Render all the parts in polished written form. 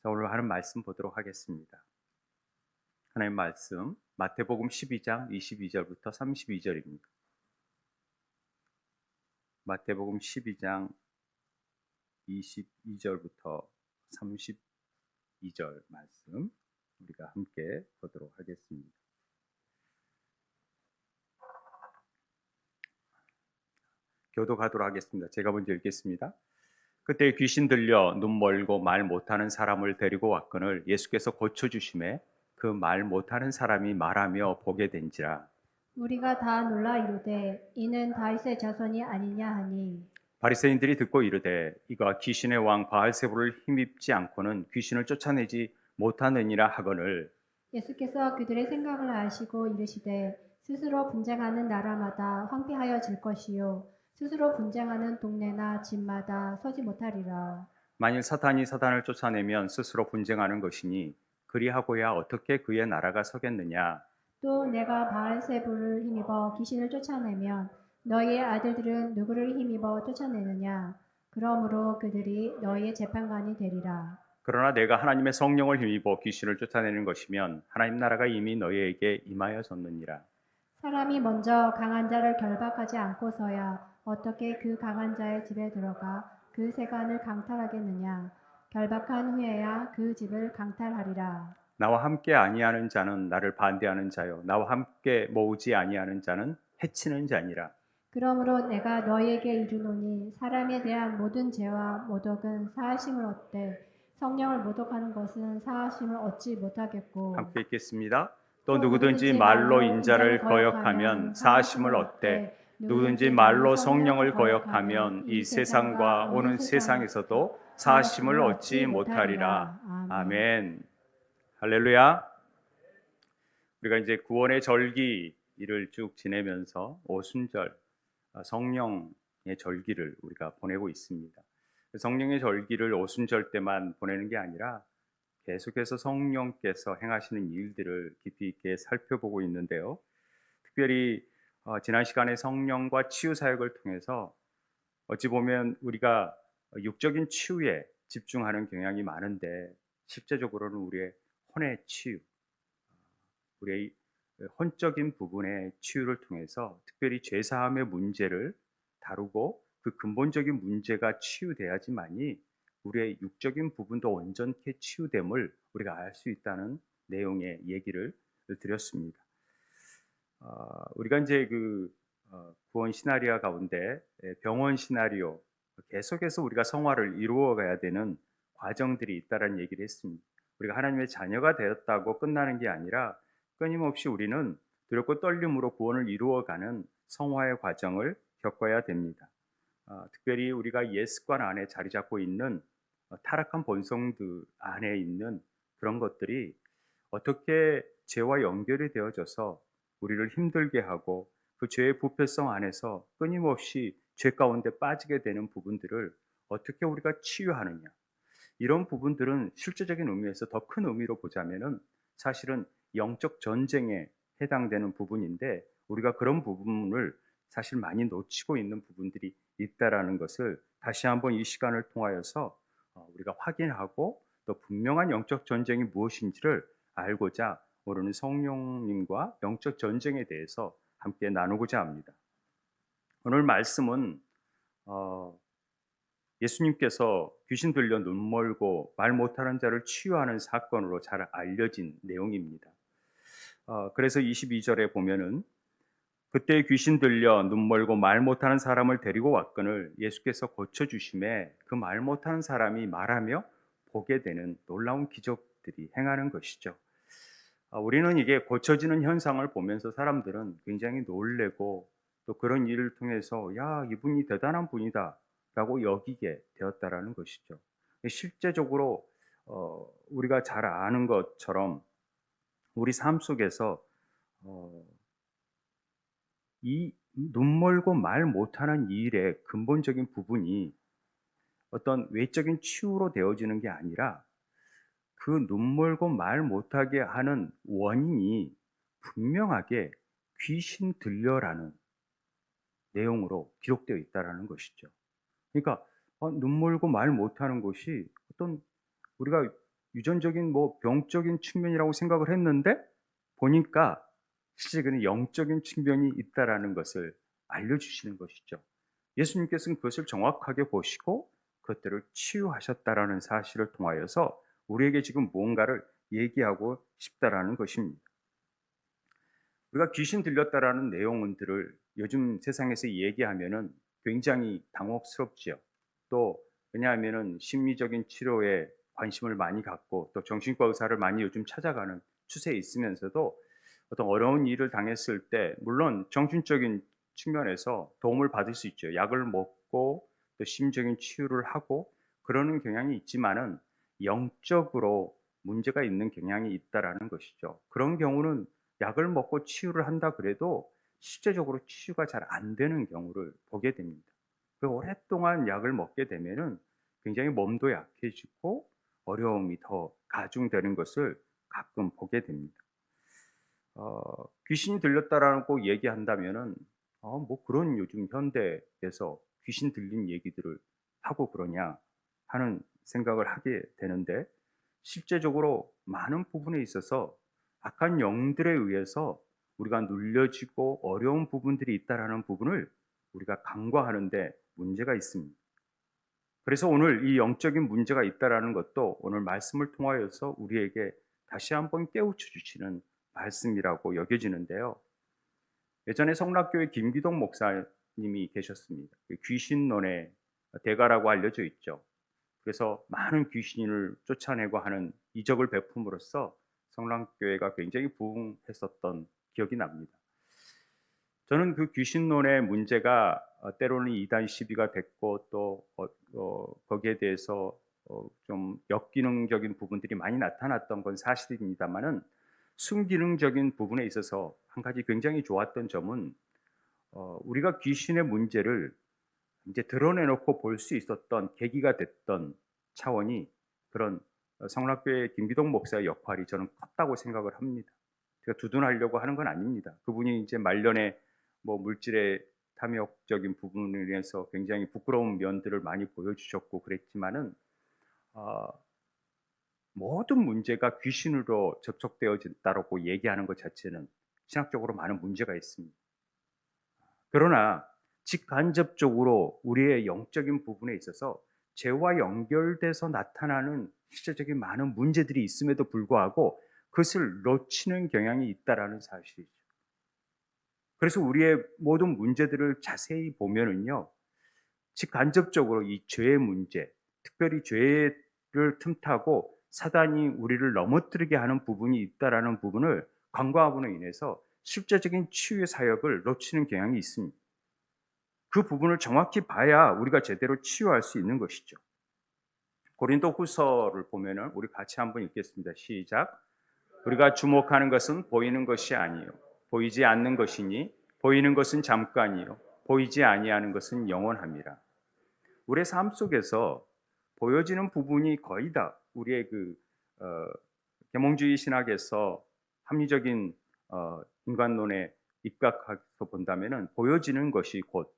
자, 오늘 하는 말씀 보도록 하겠습니다. 하나님 말씀 마태복음 12장 22절부터 32절입니다. 마태복음 12장 22절부터 32절 말씀 우리가 함께 보도록 하겠습니다. 교독하도록 하겠습니다. 제가 먼저 읽겠습니다. 그때 귀신 들려 눈 멀고 말 못하는 사람을 데리고 왔거늘 예수께서 고쳐주심에 그 말 못하는 사람이 말하며 보게 된지라. 우리가 다 놀라 이르되 이는 다윗의 자손이 아니냐 하니 바리새인들이 듣고 이르되 이가 귀신의 왕 바알세불을 힘입지 않고는 귀신을 쫓아내지 못하느니라 하거늘 예수께서 그들의 생각을 아시고 이르시되 스스로 분쟁하는 나라마다 황폐하여질 것이요 스스로 분쟁하는 동네나 집마다 서지 못하리라. 만일 사탄이 사탄을 쫓아내면 스스로 분쟁하는 것이니 그리하고야 어떻게 그의 나라가 서겠느냐. 또 내가 바알세불을 힘입어 귀신을 쫓아내면 너희의 아들들은 누구를 힘입어 쫓아내느냐. 그러므로 그들이 너희의 재판관이 되리라. 그러나 내가 하나님의 성령을 힘입어 귀신을 쫓아내는 것이면 하나님 나라가 이미 너희에게 임하여졌느니라. 사람이 먼저 강한 자를 결박하지 않고서야 어떻게 그 강한 자의 집에 들어가 그 세간을 강탈하겠느냐. 결박한 후에야 그 집을 강탈하리라. 나와 함께 아니하는 자는 나를 반대하는 자요 나와 함께 모으지 아니하는 자는 해치는 자니라. 그러므로 내가 너희에게 이르노니 사람에 대한 모든 죄와 모독은 사하심을 얻되 성령을 모독하는 것은 사하심을 얻지 못하겠고. 함께 읽겠습니다. 또 또 누구든지 말로 인자를 거역하면 사하심을 얻되 누구든지 말로 성령을 거역하면 이 세상과 오는 세상에서도 사하심을 얻지 못하리라. 아멘. 할렐루야. 우리가 이제 구원의 절기를 쭉 지내면서 오순절 성령의 절기를 우리가 보내고 있습니다. 성령의 절기를 오순절 때만 보내는 게 아니라 계속해서 성령께서 행하시는 일들을 깊이 있게 살펴보고 있는데요. 특별히 지난 시간에 성령과 치유 사역을 통해서 어찌 보면 우리가 육적인 치유에 집중하는 경향이 많은데 실제적으로는 우리의 혼의 치유, 우리의 혼적인 부분의 치유를 통해서 특별히 죄사함의 문제를 다루고 그 근본적인 문제가 치유돼야지만이 우리의 육적인 부분도 온전케 치유됨을 우리가 알 수 있다는 내용의 얘기를 드렸습니다. 우리가 이제 구원 시나리오 가운데 병원 시나리오 계속해서 우리가 성화를 이루어가야 되는 과정들이 있다라는 얘기를 했습니다. 우리가 하나님의 자녀가 되었다고 끝나는 게 아니라 끊임없이 우리는 두렵고 떨림으로 구원을 이루어가는 성화의 과정을 겪어야 됩니다. 특별히 우리가 옛습관 안에 자리 잡고 있는 타락한 본성들 안에 있는 그런 것들이 어떻게 죄와 연결이 되어져서 우리를 힘들게 하고 그 죄의 부패성 안에서 끊임없이 죄 가운데 빠지게 되는 부분들을 어떻게 우리가 치유하느냐. 이런 부분들은 실제적인 의미에서 더 큰 의미로 보자면은 사실은 영적 전쟁에 해당되는 부분인데 우리가 그런 부분을 사실 많이 놓치고 있는 부분들이 있다라는 것을 다시 한번 이 시간을 통하여서 우리가 확인하고 또 분명한 영적 전쟁이 무엇인지를 알고자 오늘은 성령님과 영적 전쟁에 대해서 함께 나누고자 합니다. 오늘 말씀은 예수님께서 귀신 들려 눈 멀고 말 못하는 자를 치유하는 사건으로 잘 알려진 내용입니다. 그래서 22절에 보면은 그때 귀신 들려 눈 멀고 말 못하는 사람을 데리고 왔거늘 예수께서 고쳐주심에 그 말 못하는 사람이 말하며 보게 되는 놀라운 기적들이 행하는 것이죠. 우리는 이게 고쳐지는 현상을 보면서 사람들은 굉장히 놀래고 또 그런 일을 통해서 야, 이분이 대단한 분이다 라고 여기게 되었다라는 것이죠. 실제적으로 우리가 잘 아는 것처럼 우리 삶 속에서 이 눈 멀고 말 못하는 일의 근본적인 부분이 어떤 외적인 치유로 되어지는 게 아니라 그 눈 멀고 말 못하게 하는 원인이 분명하게 귀신 들려라는 내용으로 기록되어 있다라는 것이죠. 그러니까 눈 멀고 말 못하는 것이 어떤 우리가 유전적인 뭐 병적인 측면이라고 생각을 했는데 보니까 실제 그는 영적인 측면이 있다라는 것을 알려주시는 것이죠. 예수님께서는 그것을 정확하게 보시고 그것들을 치유하셨다라는 사실을 통하여서 우리에게 지금 무언가를 얘기하고 싶다라는 것입니다. 우리가 귀신 들렸다라는 내용들을 요즘 세상에서 얘기하면은 굉장히 당혹스럽지요. 또 왜냐하면은 심리적인 치료에 관심을 많이 갖고 또 정신과 의사를 많이 요즘 찾아가는 추세에 있으면서도 어떤 어려운 일을 당했을 때 물론 정신적인 측면에서 도움을 받을 수 있죠. 약을 먹고 또 심적인 치유를 하고 그러는 경향이 있지만은 영적으로 문제가 있는 경향이 있다라는 것이죠. 그런 경우는 약을 먹고 치유를 한다 그래도 실제적으로 치유가 잘 안 되는 경우를 보게 됩니다. 그 오랫동안 약을 먹게 되면은 굉장히 몸도 약해지고 어려움이 더 가중되는 것을 가끔 보게 됩니다. 귀신이 들렸다라고 얘기한다면은 뭐 그런 요즘 현대에서 귀신 들린 얘기들을 하고 그러냐 하는 생각을 하게 되는데 실제적으로 많은 부분에 있어서 악한 영들에 의해서 우리가 눌려지고 어려운 부분들이 있다라는 부분을 우리가 간과하는데 문제가 있습니다. 그래서 오늘 이 영적인 문제가 있다라는 것도 오늘 말씀을 통하여서 우리에게 다시 한번 깨우쳐 주시는 말씀이라고 여겨지는데요. 예전에 성락교회 김기동 목사님이 계셨습니다. 귀신론의 대가라고 알려져 있죠. 그래서 많은 귀신을 쫓아내고 하는 이적을 베품으로써 성랑교회가 굉장히 부흥했었던 기억이 납니다. 저는 그 귀신론의 문제가 때로는 이단 시비가 됐고 또 거기에 대해서 좀 역기능적인 부분들이 많이 나타났던 건 사실입니다만은 순기능적인 부분에 있어서 한 가지 굉장히 좋았던 점은 우리가 귀신의 문제를 이제 드러내놓고 볼 수 있었던 계기가 됐던 차원이 그런 성락교회 김기동 목사의 역할이 저는 컸다고 생각을 합니다. 제가 두둔하려고 하는 건 아닙니다. 그분이 이제 말년에 뭐 물질의 탐욕적인 부분에 의해서 굉장히 부끄러운 면들을 많이 보여주셨고 그랬지만은 어, 모든 문제가 귀신으로 접촉되어진다고 얘기하는 것 자체는 신학적으로 많은 문제가 있습니다. 그러나 직간접적으로 우리의 영적인 부분에 있어서 죄와 연결돼서 나타나는 실제적인 많은 문제들이 있음에도 불구하고 그것을 놓치는 경향이 있다라는 사실이죠. 그래서 우리의 모든 문제들을 자세히 보면은요, 직간접적으로 이 죄의 문제, 특별히 죄를 틈타고 사단이 우리를 넘어뜨리게 하는 부분이 있다라는 부분을 간과함으로 인해서 실제적인 치유의 사역을 놓치는 경향이 있습니다. 그 부분을 정확히 봐야 우리가 제대로 치유할 수 있는 것이죠. 고린도 후서를 보면은 우리 같이 한번 읽겠습니다. 시작. 우리가 주목하는 것은 보이는 것이 아니요 보이지 않는 것이니 보이는 것은 잠깐이요 보이지 아니하는 것은 영원함이라. 우리의 삶 속에서 보여지는 부분이 거의 다 우리의 계몽주의 신학에서 합리적인 인간론에 입각해서 본다면은 보여지는 것이 곧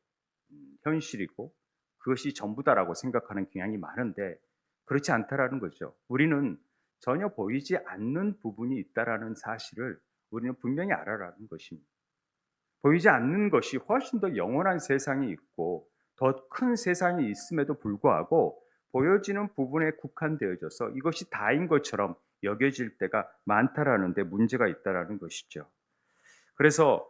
현실이고 그것이 전부다라고 생각하는 경향이 많은데 그렇지 않다라는 거죠. 우리는 전혀 보이지 않는 부분이 있다라는 사실을 우리는 분명히 알아라는 것입니다. 보이지 않는 것이 훨씬 더 영원한 세상이 있고 더 큰 세상이 있음에도 불구하고 보여지는 부분에 국한되어져서 이것이 다인 것처럼 여겨질 때가 많다라는 데 문제가 있다라는 것이죠. 그래서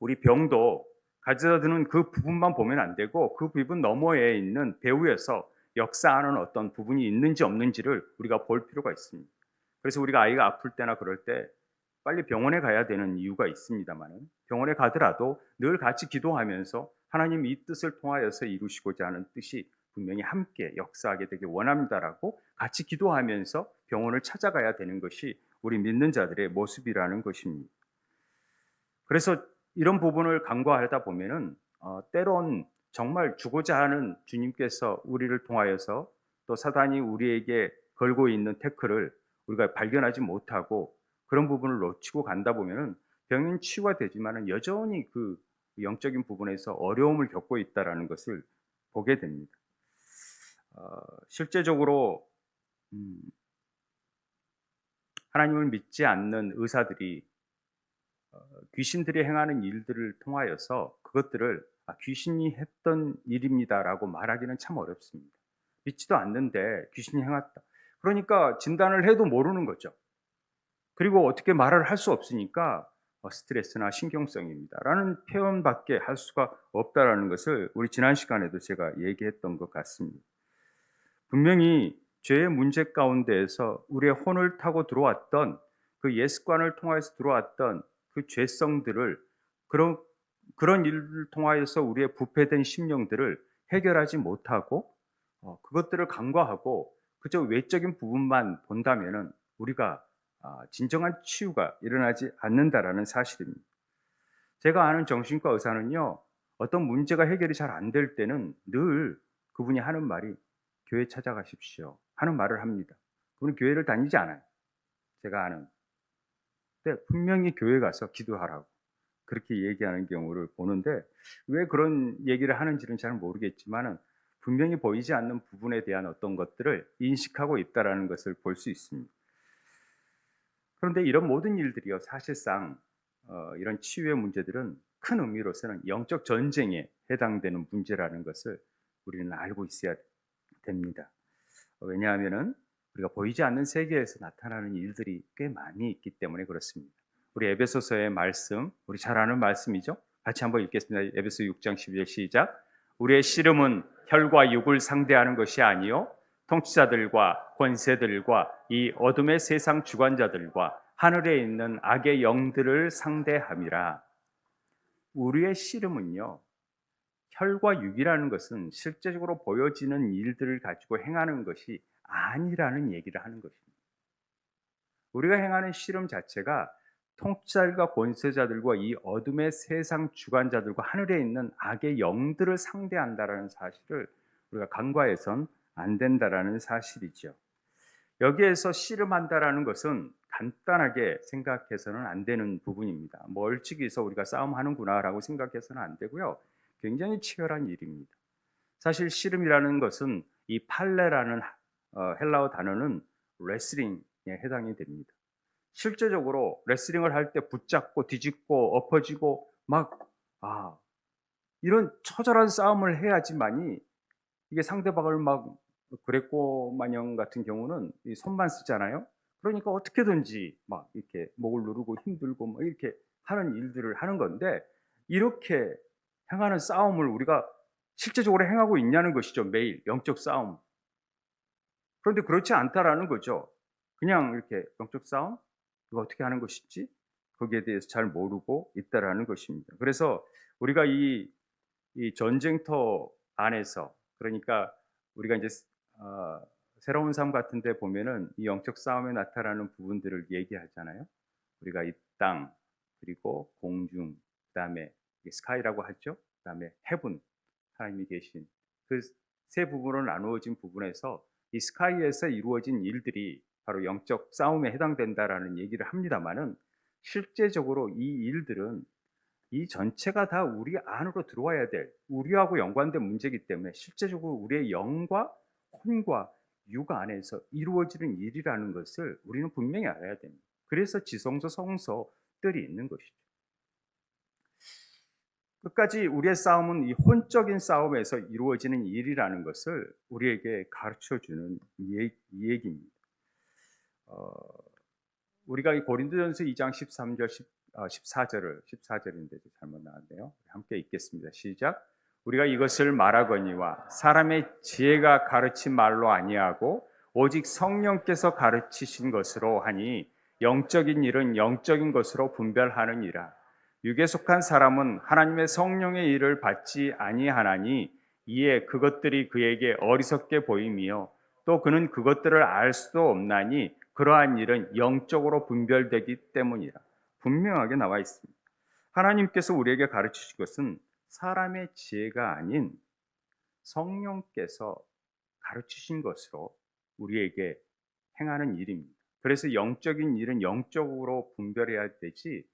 우리 병도 가져다 드는 그 부분만 보면 안 되고 그 부분 너머에 있는 배후에서 역사하는 어떤 부분이 있는지 없는지를 우리가 볼 필요가 있습니다. 그래서 우리가 아이가 아플 때나 그럴 때 빨리 병원에 가야 되는 이유가 있습니다만은 병원에 가더라도 늘 같이 기도하면서 하나님 이 뜻을 통하여서 이루시고자 하는 뜻이 분명히 함께 역사하게 되길 원합니다라고 같이 기도하면서 병원을 찾아가야 되는 것이 우리 믿는 자들의 모습이라는 것입니다. 그래서 이런 부분을 간과하다 보면은 때론 정말 주고자 하는 주님께서 우리를 통하여서 또 사단이 우리에게 걸고 있는 태클을 우리가 발견하지 못하고 그런 부분을 놓치고 간다 보면은 병인 치유가 되지만은 여전히 그 영적인 부분에서 어려움을 겪고 있다라는 것을 보게 됩니다. 실제적으로 하나님을 믿지 않는 의사들이 귀신들이 행하는 일들을 통하여서 그것들을 귀신이 했던 일입니다라고 말하기는 참 어렵습니다. 믿지도 않는데 귀신이 행했다. 그러니까 진단을 해도 모르는 거죠. 그리고 어떻게 말을 할 수 없으니까 스트레스나 신경성입니다. 라는 표현밖에 할 수가 없다라는 것을 우리 지난 시간에도 제가 얘기했던 것 같습니다. 분명히 죄의 문제 가운데에서 우리의 혼을 타고 들어왔던 그 예습관을 통해서 들어왔던 그 죄성들을 그런 일을 통하여서 우리의 부패된 심령들을 해결하지 못하고 그것들을 간과하고 그저 외적인 부분만 본다면은 우리가 진정한 치유가 일어나지 않는다라는 사실입니다. 제가 아는 정신과 의사는요, 어떤 문제가 해결이 잘 안 될 때는 늘 그분이 하는 말이 교회 찾아가십시오 하는 말을 합니다. 그분은 교회를 다니지 않아요. 제가 아는. 근데 분명히 교회 가서 기도하라고 그렇게 얘기하는 경우를 보는데 왜 그런 얘기를 하는지는 잘 모르겠지만은 분명히 보이지 않는 부분에 대한 어떤 것들을 인식하고 있다라는 것을 볼 수 있습니다. 그런데 이런 모든 일들이요, 사실상 이런 치유의 문제들은 큰 의미로서는 영적 전쟁에 해당되는 문제라는 것을 우리는 알고 있어야 됩니다. 왜냐하면은 우리가 보이지 않는 세계에서 나타나는 일들이 꽤 많이 있기 때문에 그렇습니다. 우리 에베소서의 말씀, 우리 잘 아는 말씀이죠. 같이 한번 읽겠습니다. 에베소 6장 12절 시작. 우리의 씨름은 혈과 육을 상대하는 것이 아니요 통치자들과 권세들과 이 어둠의 세상 주관자들과 하늘에 있는 악의 영들을 상대함이라. 우리의 씨름은요, 혈과 육이라는 것은 실제적으로 보여지는 일들을 가지고 행하는 것이 아니라는 얘기를 하는 것입니다. 우리가 행하는 씨름 자체가 통치자들과 권세자들과 이 어둠의 세상 주관자들과 하늘에 있는 악의 영들을 상대한다라는 사실을 우리가 간과해선 안 된다라는 사실이죠. 여기에서 씨름한다라는 것은 간단하게 생각해서는 안 되는 부분입니다. 멀찍이서 우리가 싸움하는구나라고 생각해서는 안 되고요. 굉장히 치열한 일입니다. 사실 씨름이라는 것은 이 팔레라는 헬라어 단어는 레슬링에 해당이 됩니다. 실제적으로 레슬링을 할 때 붙잡고 뒤집고 엎어지고 막 이런 처절한 싸움을 해야지만이 이게 상대방을 막 그레코 마냥 같은 경우는 이 손만 쓰잖아요. 그러니까 어떻게든지 막 이렇게 목을 누르고 힘들고 뭐 이렇게 하는 일들을 하는 건데 이렇게 행하는 싸움을 우리가 실제적으로 행하고 있냐는 것이죠. 매일 영적 싸움. 그런데 그렇지 않다라는 거죠. 그냥 이렇게 영적 싸움? 이거 어떻게 하는 것인지 거기에 대해서 잘 모르고 있다라는 것입니다. 그래서 우리가 이 전쟁터 안에서 그러니까 우리가 이제 새로운 삶 같은 데 보면은 이 영적 싸움에 나타나는 부분들을 얘기하잖아요. 우리가 이 땅, 그리고 공중, 그다음에 스카이라고 하죠. 그다음에 헤븐, 하나님이 계신 그 세 부분으로 나누어진 부분에서 이 스카이에서 이루어진 일들이 바로 영적 싸움에 해당된다라는 얘기를 합니다만은 실제적으로 이 일들은 이 전체가 다 우리 안으로 들어와야 될 우리하고 연관된 문제이기 때문에 실제적으로 우리의 영과 혼과 육 안에서 이루어지는 일이라는 것을 우리는 분명히 알아야 됩니다. 그래서 지성소 성소들이 있는 것이죠. 끝까지 우리의 싸움은 이 혼적인 싸움에서 이루어지는 일이라는 것을 우리에게 가르쳐주는 이 얘기입니다. 우리가 이 고린도전서 2장 13절 14절인데 잘못 나왔네요. 함께 읽겠습니다. 시작. 우리가 이것을 말하거니와 사람의 지혜가 가르친 말로 아니하고 오직 성령께서 가르치신 것으로 하니 영적인 일은 영적인 것으로 분별하느니라. 육에 속한 사람은 하나님의 성령의 일을 받지 아니하나니 이에 그것들이 그에게 어리석게 보임이요 또 그는 그것들을 알 수도 없나니 그러한 일은 영적으로 분별되기 때문이라. 분명하게 나와 있습니다. 하나님께서 우리에게 가르치신 것은 사람의 지혜가 아닌 성령께서 가르치신 것으로 우리에게 행하는 일입니다. 그래서 영적인 일은 영적으로 분별해야 되지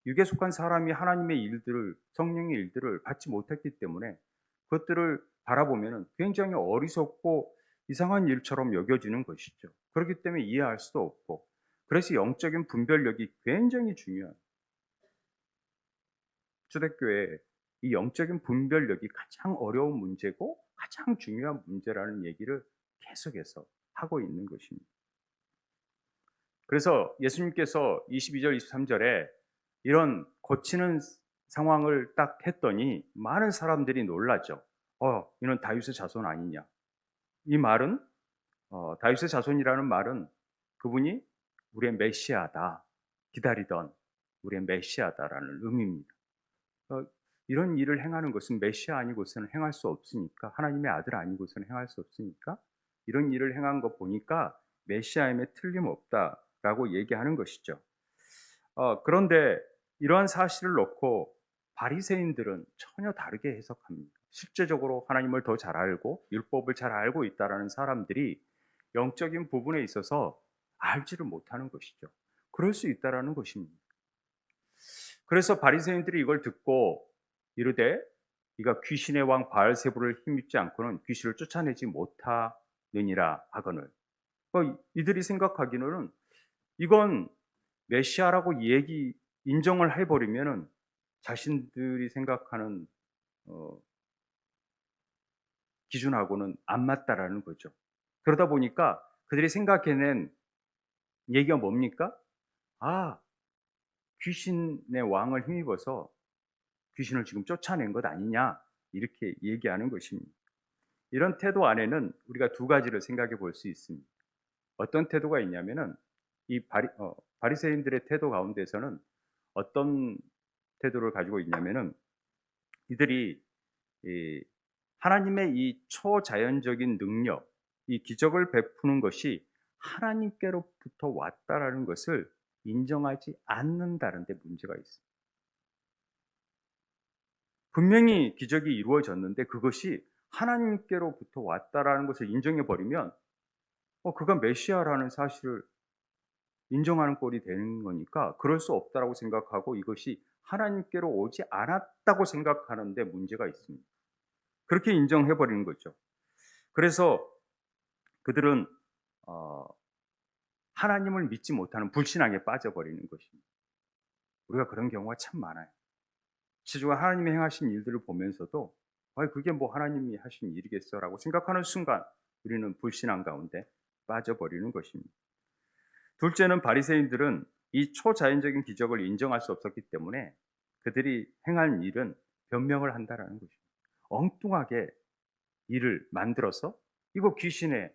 육에 속한 사람이 하나님의 일들을 성령의 일들을 받지 못했기 때문에 그것들을 바라보면 굉장히 어리석고 이상한 일처럼 여겨지는 것이죠. 그렇기 때문에 이해할 수도 없고 그래서 영적인 분별력이 굉장히 중요해요. 초대교회 이 영적인 분별력이 가장 어려운 문제고 가장 중요한 문제라는 얘기를 계속해서 하고 있는 것입니다. 그래서 예수님께서 22절, 23절에 이런 고치는 상황을 딱 했더니 많은 사람들이 놀라죠. 이는 다윗의 자손 아니냐. 이 말은 다윗의 자손이라는 말은 그분이 우리의 메시아다. 기다리던 우리의 메시아다라는 의미입니다. 어, 이런 일을 행하는 것은 메시아 아니고서는 행할 수 없으니까, 하나님의 아들 아니고서는 행할 수 없으니까 이런 일을 행한 거 보니까 메시아임에 틀림없다라고 얘기하는 것이죠. 그런데 이러한 사실을 놓고 바리새인들은 전혀 다르게 해석합니다. 실제적으로 하나님을 더 잘 알고 율법을 잘 알고 있다라는 사람들이 영적인 부분에 있어서 알지를 못하는 것이죠. 그럴 수 있다라는 것입니다. 그래서 바리새인들이 이걸 듣고 이르되 이가 귀신의 왕 바알세불을 힘입지 않고는 귀신을 쫓아내지 못하느니라 하거늘. 이들이 생각하기로는 이건 메시아라고 인정을 해버리면은 자신들이 생각하는 기준하고는 안 맞다라는 거죠. 그러다 보니까 그들이 생각해낸 얘기가 뭡니까? 귀신의 왕을 힘입어서 귀신을 지금 쫓아낸 것 아니냐, 이렇게 얘기하는 것입니다. 이런 태도 안에는 우리가 두 가지를 생각해 볼 수 있습니다. 어떤 태도가 있냐면은 이 바리새인들의 태도 가운데서는 어떤 태도를 가지고 있냐면은 이들이 하나님의 이 초자연적인 능력, 이 기적을 베푸는 것이 하나님께로부터 왔다라는 것을 인정하지 않는다는 데 문제가 있습니다. 분명히 기적이 이루어졌는데 그것이 하나님께로부터 왔다라는 것을 인정해 버리면 그가 메시아라는 사실을 인정하는 꼴이 되는 거니까 그럴 수 없다라고 생각하고 이것이 하나님께로 오지 않았다고 생각하는데 문제가 있습니다. 그렇게 인정해 버리는 거죠. 그래서 그들은 하나님을 믿지 못하는 불신앙에 빠져버리는 것입니다. 우리가 그런 경우가 참 많아요. 지중한 하나님이 행하신 일들을 보면서도 그게 뭐 하나님이 하신 일이겠어라고 생각하는 순간 우리는 불신앙 가운데 빠져버리는 것입니다. 둘째는 바리새인들은 이 초자연적인 기적을 인정할 수 없었기 때문에 그들이 행한 일은 변명을 한다라는 것입니다. 엉뚱하게 일을 만들어서 이거 귀신의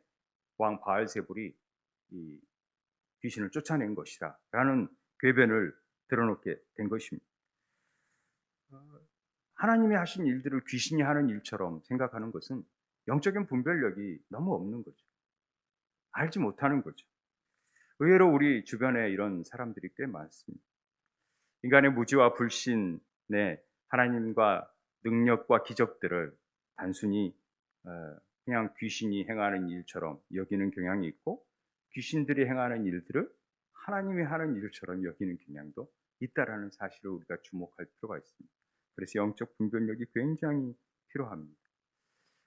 왕 바알세불이 이 귀신을 쫓아낸 것이라는 궤변을 들어놓게 된 것입니다. 하나님이 하신 일들을 귀신이 하는 일처럼 생각하는 것은 영적인 분별력이 너무 없는 거죠. 알지 못하는 거죠. 의외로 우리 주변에 이런 사람들이 꽤 많습니다. 인간의 무지와 불신에 하나님과 능력과 기적들을 단순히 그냥 귀신이 행하는 일처럼 여기는 경향이 있고, 귀신들이 행하는 일들을 하나님이 하는 일처럼 여기는 경향도 있다라는 사실을 우리가 주목할 필요가 있습니다. 그래서 영적 분별력이 굉장히 필요합니다.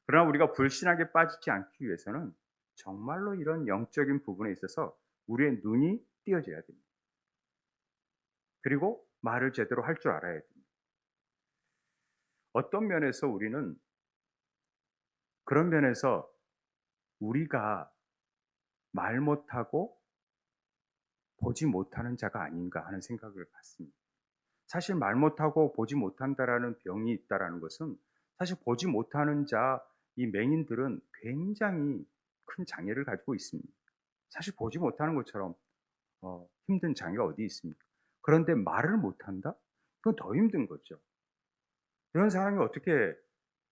그러나 우리가 불신하게 빠지지 않기 위해서는 정말로 이런 영적인 부분에 있어서 우리의 눈이 띄어져야 됩니다. 그리고 말을 제대로 할 줄 알아야 됩니다. 어떤 면에서 우리는 그런 면에서 우리가 말 못하고 보지 못하는 자가 아닌가 하는 생각을 갖습니다. 사실 말 못하고 보지 못한다라는 병이 있다라는 것은 사실 보지 못하는 자, 이 맹인들은 굉장히 큰 장애를 가지고 있습니다. 사실 보지 못하는 것처럼 힘든 장애가 어디 있습니까? 그런데 말을 못한다? 그건 더 힘든 거죠. 이런 사람이 어떻게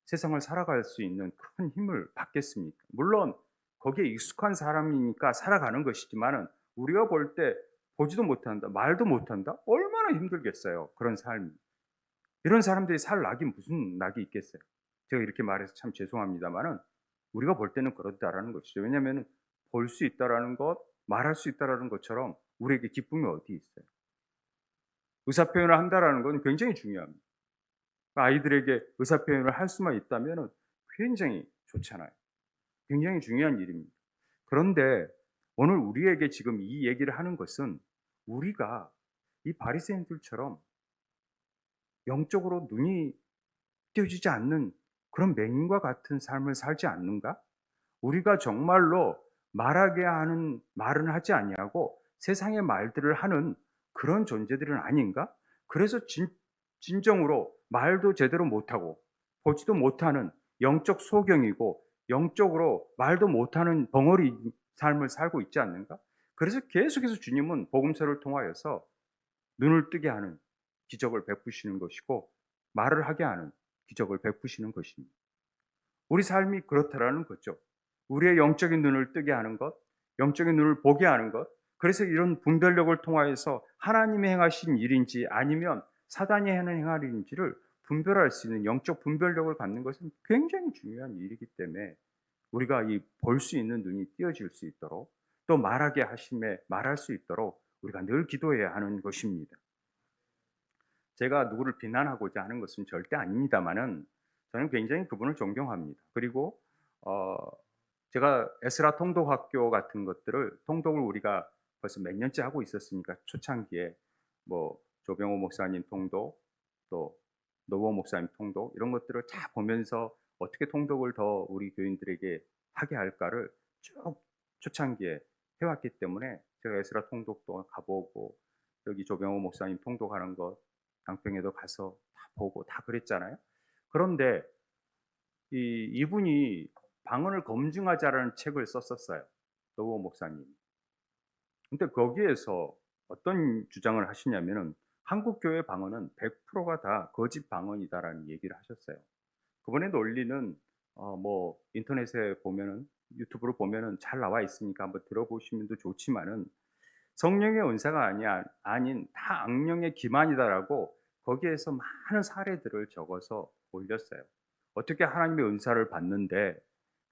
세상을 살아갈 수 있는 큰 힘을 받겠습니까? 물론 거기에 익숙한 사람이니까 살아가는 것이지만은 우리가 볼 때 보지도 못한다, 말도 못한다? 얼마나 힘들겠어요, 그런 삶이. 이런 사람들이 살 낙이 무슨 낙이 있겠어요? 제가 이렇게 말해서 참 죄송합니다만은 우리가 볼 때는 그렇다라는 것이죠. 왜냐하면 볼 수 있다라는 것, 말할 수 있다라는 것처럼 우리에게 기쁨이 어디 있어요? 의사표현을 한다라는 건 굉장히 중요합니다. 아이들에게 의사표현을 할 수만 있다면 굉장히 좋잖아요. 굉장히 중요한 일입니다. 그런데 오늘 우리에게 지금 이 얘기를 하는 것은 우리가 이 바리새인들처럼 영적으로 눈이 띄어지지 않는 그런 맹인과 같은 삶을 살지 않는가? 우리가 정말로 말하게 하는 말은 하지 아니하고 세상의 말들을 하는 그런 존재들은 아닌가? 그래서 진정으로 말도 제대로 못하고 보지도 못하는 영적 소경이고 영적으로 말도 못하는 벙어리 삶을 살고 있지 않는가? 그래서 계속해서 주님은 복음서를 통하여서 눈을 뜨게 하는 기적을 베푸시는 것이고 말을 하게 하는 기적을 베푸시는 것입니다. 우리 삶이 그렇다라는 거죠. 우리의 영적인 눈을 뜨게 하는 것, 영적인 눈을 보게 하는 것. 그래서 이런 분별력을 통하여서 하나님이 행하신 일인지 아니면 사단이 하는 행할 일인지를 분별할 수 있는 영적 분별력을 갖는 것은 굉장히 중요한 일이기 때문에 우리가 이 볼 수 있는 눈이 띄어질 수 있도록 또 말하게 하심에 말할 수 있도록 우리가 늘 기도해야 하는 것입니다. 제가 누구를 비난하고자 하는 것은 절대 아닙니다만은 저는 굉장히 그분을 존경합니다. 그리고 어, 제가 에스라 통독학교 같은 것들을 통독을 우리가 벌써 몇 년째 하고 있었으니까 초창기에 뭐 조병호 목사님 통독 또 노보 목사님 통독 이런 것들을 다 보면서 어떻게 통독을 더 우리 교인들에게 하게 할까를 쭉 초창기에 해왔기 때문에 제가 에스라 통독도 가보고 여기 조병호 목사님 통독하는 것 양평에도 가서 다 보고 다 그랬잖아요. 그런데 이분이 방언을 검증하자라는 책을 썼었어요. 노보 목사님. 근데 거기에서 어떤 주장을 하시냐면은 한국 교회 방언은 100%가 다 거짓 방언이다라는 얘기를 하셨어요. 그분의 논리는 뭐 인터넷에 보면은 유튜브로 보면은 잘 나와 있으니까 한번 들어보시면 좋지만은 성령의 은사가 아닌 다 악령의 기만이다라고 거기에서 많은 사례들을 적어서 올렸어요. 어떻게 하나님의 은사를 받는데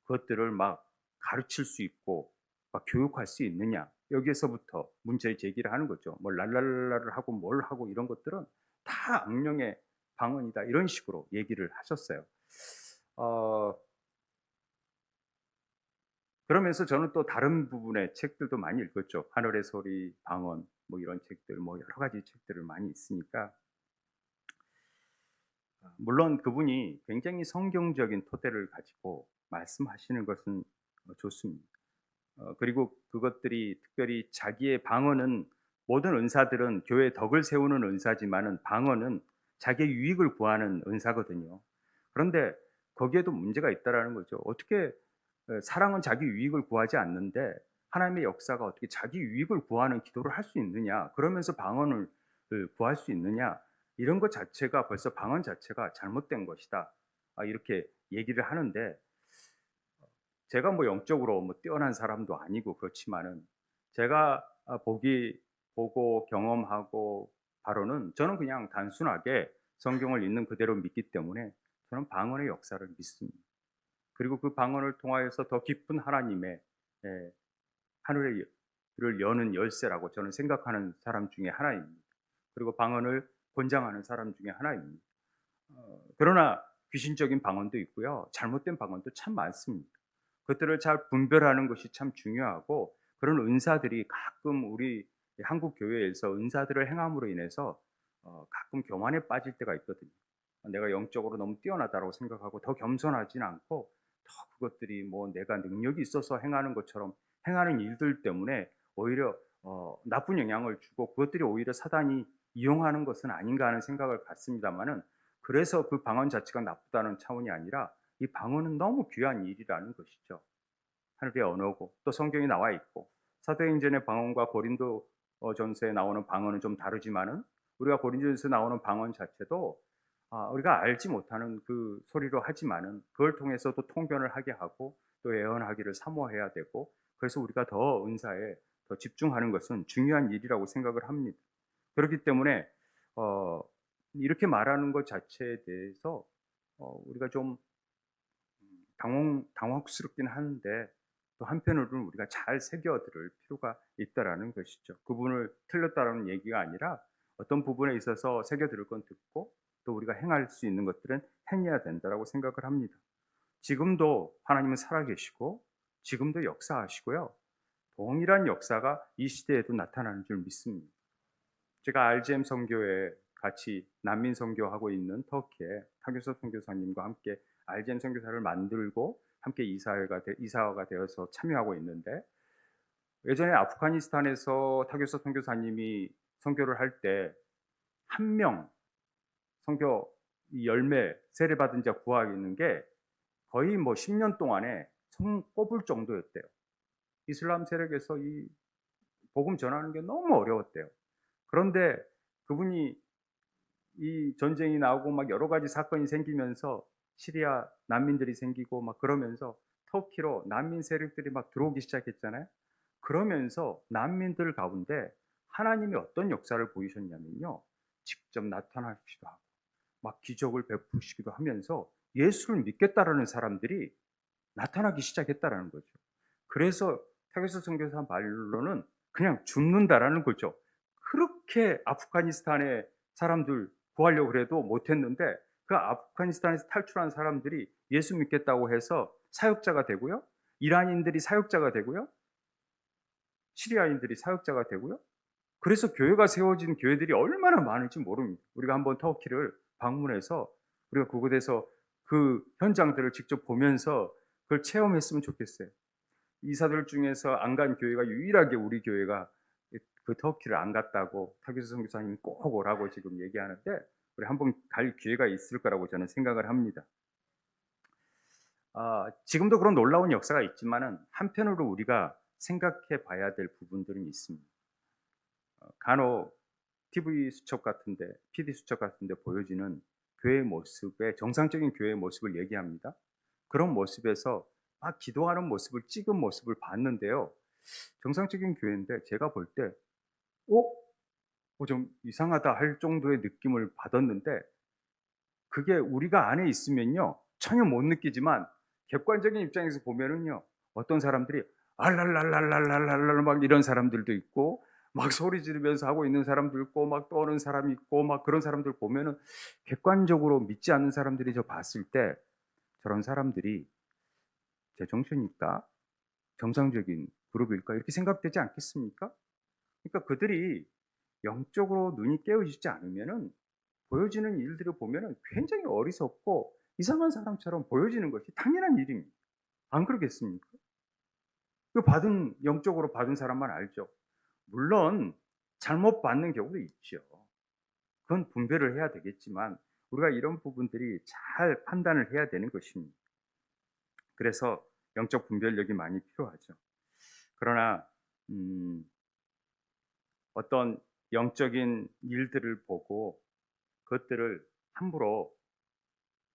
그것들을 막 가르칠 수 있고 막 교육할 수 있느냐. 여기에서부터 문제 제기를 하는 거죠. 뭐 랄랄라를 하고 뭘 하고 이런 것들은 다 악령의 방언이다. 이런 식으로 얘기를 하셨어요. 어, 그러면서 저는 또 다른 부분의 책들도 많이 읽었죠. 하늘의 소리, 방언, 뭐 이런 책들, 뭐 여러 가지 책들을 많이 있으니까. 물론 그분이 굉장히 성경적인 토대를 가지고 말씀하시는 것은 좋습니다. 그리고 그것들이 특별히 자기의 방언은 모든 은사들은 교회의 덕을 세우는 은사지만은 방언은 자기의 유익을 구하는 은사거든요. 그런데 거기에도 문제가 있다라는 거죠. 어떻게 사랑은 자기 유익을 구하지 않는데 하나님의 역사가 어떻게 자기 유익을 구하는 기도를 할 수 있느냐? 그러면서 방언을 구할 수 있느냐? 이런 것 자체가 벌써 방언 자체가 잘못된 것이다. 이렇게 얘기를 하는데 제가 뭐 영적으로 뭐 뛰어난 사람도 아니고 그렇지만은 제가 보고 경험하고 바로는 저는 그냥 단순하게 성경을 있는 그대로 믿기 때문에 저는 방언의 역사를 믿습니다. 그리고 그 방언을 통하여서 더 깊은 하나님의 하늘을 여는 열쇠라고 저는 생각하는 사람 중에 하나입니다. 그리고 방언을 권장하는 사람 중에 하나입니다. 그러나 귀신적인 방언도 있고요. 잘못된 방언도 참 많습니다. 그것들을 잘 분별하는 것이 참 중요하고 그런 은사들이 가끔 우리 한국 교회에서 은사들을 행함으로 인해서 가끔 교만에 빠질 때가 있거든요. 내가 영적으로 너무 뛰어나다고 생각하고 더 겸손하진 않고 더 그것들이 뭐 내가 능력이 있어서 행하는 것처럼 행하는 일들 때문에 오히려 나쁜 영향을 주고 그것들이 오히려 사단이 이용하는 것은 아닌가 하는 생각을 갖습니다만은 그래서 그 방언 자체가 나쁘다는 차원이 아니라 이 방언은 너무 귀한 일이라는 것이죠. 하늘의 언어고 또 성경에 나와 있고 사도행전의 방언과 고린도 전서에 나오는 방언은 좀 다르지만은 우리가 고린도전서에 나오는 방언 자체도 우리가 알지 못하는 그 소리로 하지만은 그걸 통해서 또 통변을 하게 하고 또 예언하기를 사모해야 되고 그래서 우리가 더 은사에 더 집중하는 것은 중요한 일이라고 생각을 합니다. 그렇기 때문에 어, 이렇게 말하는 것 자체에 대해서 우리가 좀 당황스럽긴 하는데 또 한편으로는 우리가 잘 새겨들을 필요가 있다라는 것이죠. 그분을 틀렸다라는 얘기가 아니라 어떤 부분에 있어서 새겨들을 건 듣고 또 우리가 행할 수 있는 것들은 행해야 된다라고 생각을 합니다. 지금도 하나님은 살아계시고 지금도 역사하시고요. 동일한 역사가 이 시대에도 나타나는 줄 믿습니다. 제가 RGM 선교에 같이 난민 선교하고 있는 터키에 타교서 선교사님과 함께 RGM 선교사를 만들고 함께 이사가 되어서 참여하고 있는데, 예전에 아프가니스탄에서 타교서 선교사님이 선교를 할 때 한 명 선교 이 열매 세례 받은 자 구하는 게 거의 뭐 10년 동안에 손 꼽을 정도였대요. 이슬람 세력에서 이 복음 전하는 게 너무 어려웠대요. 그런데 그분이 이 전쟁이 나오고 막 여러 가지 사건이 생기면서 시리아 난민들이 생기고 막 그러면서 터키로 난민 세력들이 막 들어오기 시작했잖아요. 그러면서 난민들 가운데 하나님이 어떤 역사를 보이셨냐면요, 직접 나타나시기도 하고 막 기적을 베푸시기도 하면서 예수를 믿겠다라는 사람들이 나타나기 시작했다라는 거죠. 그래서 타겟스 선교사 말로는 그냥 죽는다라는 거죠. 그렇게 아프가니스탄의 사람들 구하려고 그래도 못했는데, 그 아프가니스탄에서 탈출한 사람들이 예수 믿겠다고 해서 사역자가 되고요, 이란인들이 사역자가 되고요, 시리아인들이 사역자가 되고요. 그래서 교회가 세워진 교회들이 얼마나 많은지 모릅니다. 우리가 한번 터키를 방문해서 우리가 그곳에서 그 현장들을 직접 보면서 그걸 체험했으면 좋겠어요. 이사들 중에서 안 간 교회가 유일하게 우리 교회가 그 터키를 안 갔다고 타기수 선교사님이 꼭 오라고 지금 얘기하는데, 우리 한번 갈 기회가 있을 거라고 저는 생각을 합니다. 지금도 그런 놀라운 역사가 있지만은 한편으로 우리가 생각해 봐야 될 부분들은 있습니다. 간혹 TV 수첩 같은데, PD 수첩 같은데 보여지는 교회의 모습의 정상적인 교회의 모습을 얘기합니다. 그런 모습에서 막 기도하는 모습을 찍은 모습을 봤는데요. 정상적인 교회인데 제가 볼 때, 좀 이상하다 할 정도의 느낌을 받았는데, 그게 우리가 안에 있으면요 전혀 못 느끼지만 객관적인 입장에서 보면은요, 어떤 사람들이 알랄랄랄랄랄랄 막 이런 사람들도 있고 막 소리 지르면서 하고 있는 사람도 있고 막 떠는 사람이 있고 막 그런 사람들 보면은 객관적으로 믿지 않는 사람들이 저 봤을 때 저런 사람들이 제정신일까? 정상적인 그룹일까? 이렇게 생각되지 않겠습니까? 그러니까 그들이 영적으로 눈이 깨어지지 않으면은 보여지는 일들을 보면은 굉장히 어리석고 이상한 사람처럼 보여지는 것이 당연한 일입니다. 안 그러겠습니까? 그 받은 영적으로 받은 사람만 알죠. 물론 잘못 받는 경우도 있죠. 그건 분별을 해야 되겠지만 우리가 이런 부분들이 잘 판단을 해야 되는 것입니다. 그래서 영적 분별력이 많이 필요하죠. 그러나 어떤 영적인 일들을 보고 그것들을 함부로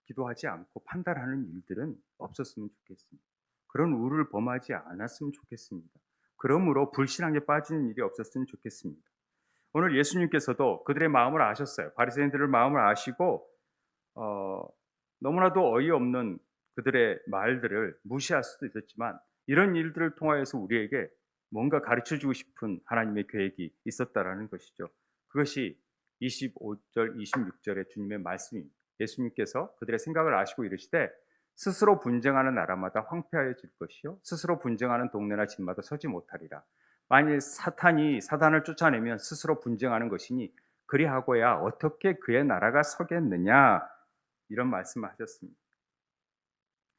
기도하지 않고 판단하는 일들은 없었으면 좋겠습니다. 그런 우를 범하지 않았으면 좋겠습니다. 그러므로 불신앙에 빠지는 일이 없었으면 좋겠습니다. 오늘 예수님께서도 그들의 마음을 아셨어요. 바리새인들의 마음을 아시고 어, 너무나도 어이없는 그들의 말들을 무시할 수도 있었지만 이런 일들을 통하여서 우리에게 뭔가 가르쳐주고 싶은 하나님의 계획이 있었다라는 것이죠. 그것이 25절, 26절의 주님의 말씀입니다. 예수님께서 그들의 생각을 아시고 이르시되 스스로 분쟁하는 나라마다 황폐하여질 것이요 스스로 분쟁하는 동네나 집마다 서지 못하리라. 만일 사탄이 사단을 쫓아내면 스스로 분쟁하는 것이니 그리하고야 어떻게 그의 나라가 서겠느냐, 이런 말씀을 하셨습니다.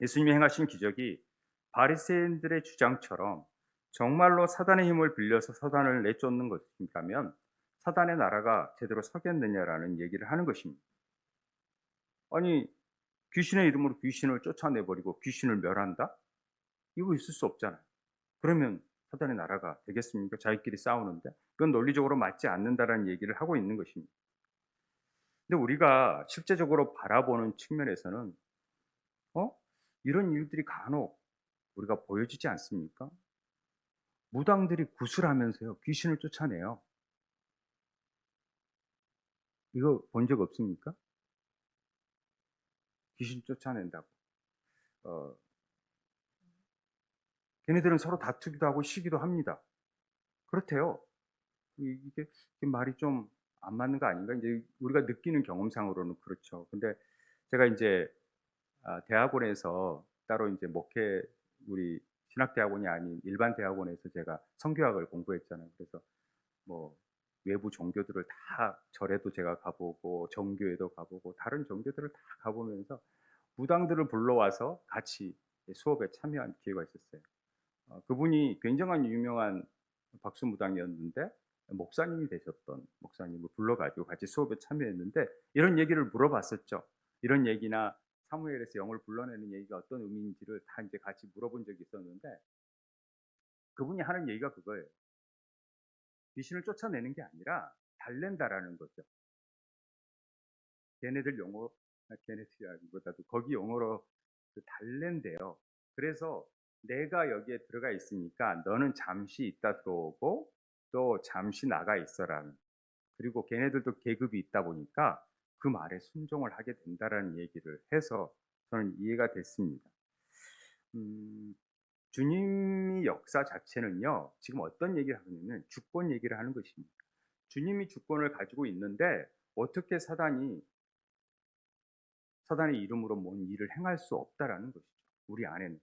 예수님이 행하신 기적이 바리새인들의 주장처럼 정말로 사단의 힘을 빌려서 사단을 내쫓는 것이라면 사단의 나라가 제대로 서겠느냐라는 얘기를 하는 것입니다. 아니, 귀신의 이름으로 귀신을 쫓아내버리고 귀신을 멸한다? 이거 있을 수 없잖아요. 그러면 사단의 나라가 되겠습니까? 자기끼리 싸우는데. 그건 논리적으로 맞지 않는다라는 얘기를 하고 있는 것입니다. 근데 우리가 실제적으로 바라보는 측면에서는 이런 일들이 간혹 우리가 보여지지 않습니까? 무당들이 구슬하면서요 귀신을 쫓아내요. 이거 본 적 없습니까? 귀신 쫓아낸다고. 어, 걔네들은 서로 다투기도 하고 쉬기도 합니다. 그렇대요. 이게 말이 좀 안 맞는 거 아닌가? 이제 우리가 느끼는 경험상으로는 그렇죠. 근데 제가 이제 대학원에서 따로 이제 목회 우리 신학대학원이 아닌 일반 대학원에서 제가 성교학을 공부했잖아요. 그래서 뭐 외부 종교들을 다 절에도 제가 가보고 정교회도 가보고 다른 종교들을 다 가보면서 무당들을 불러와서 같이 수업에 참여한 기회가 있었어요. 그분이 굉장한 유명한 박수무당이었는데 목사님이 되셨던 목사님을 불러가지고 같이 수업에 참여했는데 이런 얘기를 물어봤었죠. 이런 얘기나 사무엘에서 영을 불러내는 얘기가 어떤 의미인지를 다 이제 같이 물어본 적이 있었는데 그분이 하는 얘기가 그거예요. 귀신을 쫓아내는 게 아니라 달랜다라는 거죠. 걔네들 용어, 걔네들이라기보다도 거기 용어로 그 달랜대요. 그래서 내가 여기에 들어가 있으니까 너는 잠시 있다 들어오고 또 잠시 나가 있어라. 그리고 걔네들도 계급이 있다 보니까 그 말에 순종을 하게 된다라는 얘기를 해서 저는 이해가 됐습니다. 주님의 역사 자체는요, 지금 어떤 얘기를 하냐면 주권 얘기를 하는 것입니다. 주님이 주권을 가지고 있는데 어떻게 사단의 이름으로 뭔 일을 행할 수 없다라는 것이죠. 우리 안에는.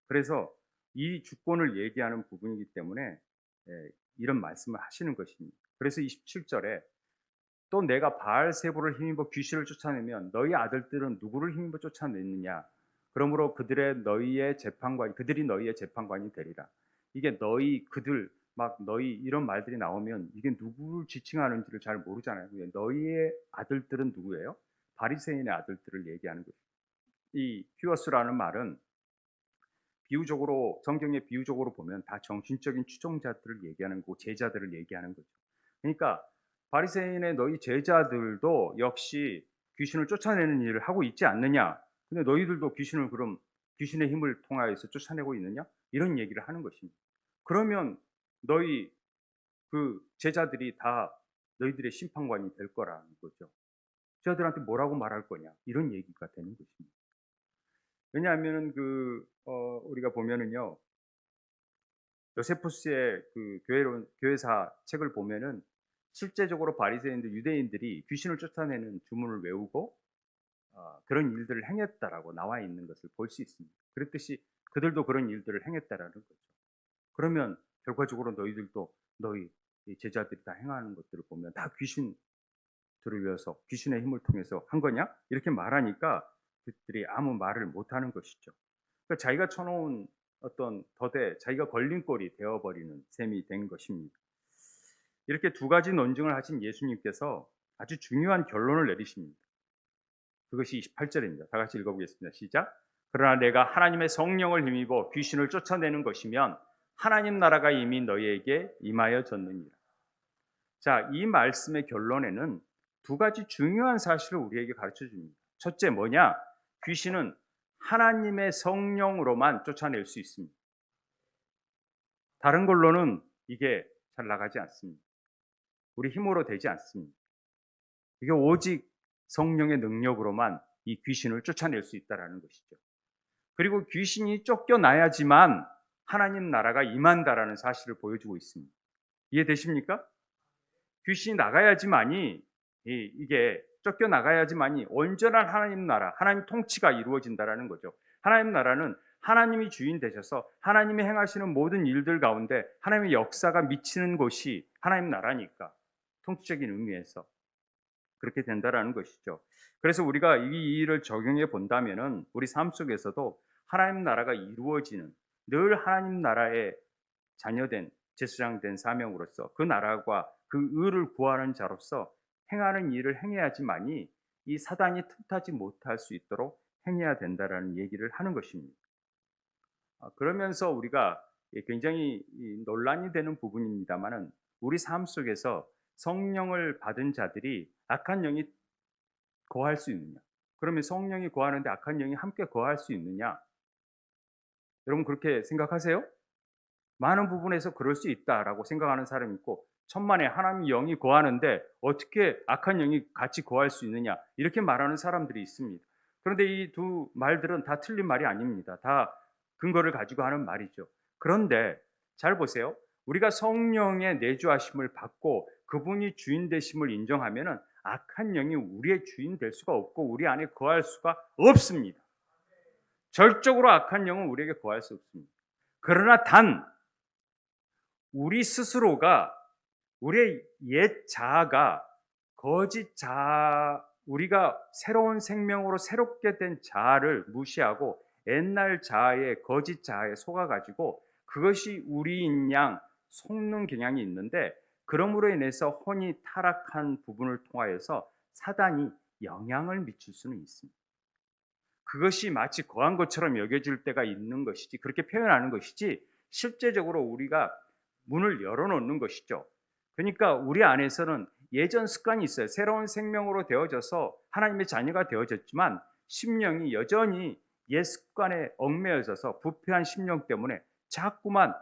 그래서 이 주권을 얘기하는 부분이기 때문에 이런 말씀을 하시는 것입니다. 그래서 27절에 또 내가 바알세부를 힘입어 귀신을 쫓아내면 너희 아들들은 누구를 힘입어 쫓아냈느냐? 그러므로 그들이 너희의 재판관이 되리라. 이게 너희, 그들, 막 너희 이런 말들이 나오면 이게 누구를 지칭하는지를 잘 모르잖아요. 너희의 아들들은 누구예요? 바리새인의 아들들을 얘기하는 거죠. 이 퓨어스라는 말은 비유적으로, 성경에 비유적으로 보면 다 정신적인 추종자들을 얘기하는 거고 제자들을 얘기하는 거죠. 그러니까 바리새인의 너희 제자들도 역시 귀신을 쫓아내는 일을 하고 있지 않느냐? 근데 너희들도 귀신을 그럼 귀신의 힘을 통하여서 쫓아내고 있느냐? 이런 얘기를 하는 것입니다. 그러면 너희 그 제자들이 다 너희들의 심판관이 될 거라는 거죠. 제자들한테 뭐라고 말할 거냐? 이런 얘기가 되는 것입니다. 왜냐하면은 우리가 보면은요, 요세푸스의 그 교회사 책을 보면은 실제적으로 바리새인들, 유대인들이 귀신을 쫓아내는 주문을 외우고 그런 일들을 행했다라고 나와 있는 것을 볼 수 있습니다. 그랬듯이 그들도 그런 일들을 행했다라는 거죠. 그러면 결과적으로 너희들도 너희 제자들이 다 행하는 것들을 보면 다 귀신 들으려서 귀신의 힘을 통해서 한 거냐? 이렇게 말하니까 그들이 아무 말을 못하는 것이죠. 그러니까 자기가 쳐놓은 어떤 자기가 걸림돌이 되어버리는 셈이 된 것입니다. 이렇게 두 가지 논증을 하신 예수님께서 아주 중요한 결론을 내리십니다. 그것이 28절입니다. 다 같이 읽어보겠습니다. 시작. 그러나 내가 하나님의 성령을 힘입어 귀신을 쫓아내는 것이면 하나님 나라가 이미 너희에게 임하여졌느니라. 자, 이 말씀의 결론에는 두 가지 중요한 사실을 우리에게 가르쳐 줍니다. 첫째 뭐냐? 귀신은 하나님의 성령으로만 쫓아낼 수 있습니다. 다른 걸로는 이게 잘 나가지 않습니다. 우리 힘으로 되지 않습니다. 이게 오직 성령의 능력으로만 이 귀신을 쫓아낼 수 있다는 것이죠. 그리고 귀신이 쫓겨나야지만 하나님 나라가 임한다라는 사실을 보여주고 있습니다. 이해되십니까? 귀신이 나가야지만이 이게 쫓겨나가야지만이 온전한 하나님 나라, 하나님 통치가 이루어진다라는 거죠. 하나님 나라는 하나님이 주인 되셔서 하나님이 행하시는 모든 일들 가운데 하나님의 역사가 미치는 곳이 하나님 나라니까 통치적인 의미에서 그렇게 된다라는 것이죠. 그래서 우리가 이 일을 적용해 본다면은 우리 삶 속에서도 하나님 나라가 이루어지는 늘 하나님 나라의 자녀된 제사장된 사명으로서 그 나라와 그 의를 구하는 자로서 행하는 일을 행해야지만이 이 사단이 틈타지 못할 수 있도록 행해야 된다라는 얘기를 하는 것입니다. 그러면서 우리가 굉장히 논란이 되는 부분입니다만은 우리 삶 속에서 성령을 받은 자들이 악한 영이 거할 수 있느냐? 그러면 성령이 거하는데 악한 영이 함께 거할 수 있느냐? 여러분 그렇게 생각하세요? 많은 부분에서 그럴 수 있다라고 생각하는 사람이 있고 천만에 하나님의 영이 거하는데 어떻게 악한 영이 같이 거할 수 있느냐 이렇게 말하는 사람들이 있습니다. 그런데 이 두 말들은 다 틀린 말이 아닙니다. 다 근거를 가지고 하는 말이죠. 그런데 잘 보세요. 우리가 성령의 내주하심을 받고 그분이 주인 되심을 인정하면은 악한 영이 우리의 주인 될 수가 없고 우리 안에 거할 수가 없습니다. 절적으로 악한 영은 우리에게 거할 수 없습니다. 그러나 단 우리 스스로가 우리의 옛 자아가 거짓 자아, 우리가 새로운 생명으로 새롭게 된 자아를 무시하고 옛날 자아의 거짓 자아에 속아가지고 그것이 우리인 양 속는 경향이 있는데, 그러므로 인해서 혼이 타락한 부분을 통하여서 사단이 영향을 미칠 수는 있습니다. 그것이 마치 거한 것처럼 여겨질 때가 있는 것이지, 그렇게 표현하는 것이지, 실제적으로 우리가 문을 열어놓는 것이죠. 그러니까 우리 안에서는 예전 습관이 있어요. 새로운 생명으로 되어져서 하나님의 자녀가 되어졌지만 심령이 여전히 옛 습관에 얽매여져서 부패한 심령 때문에 자꾸만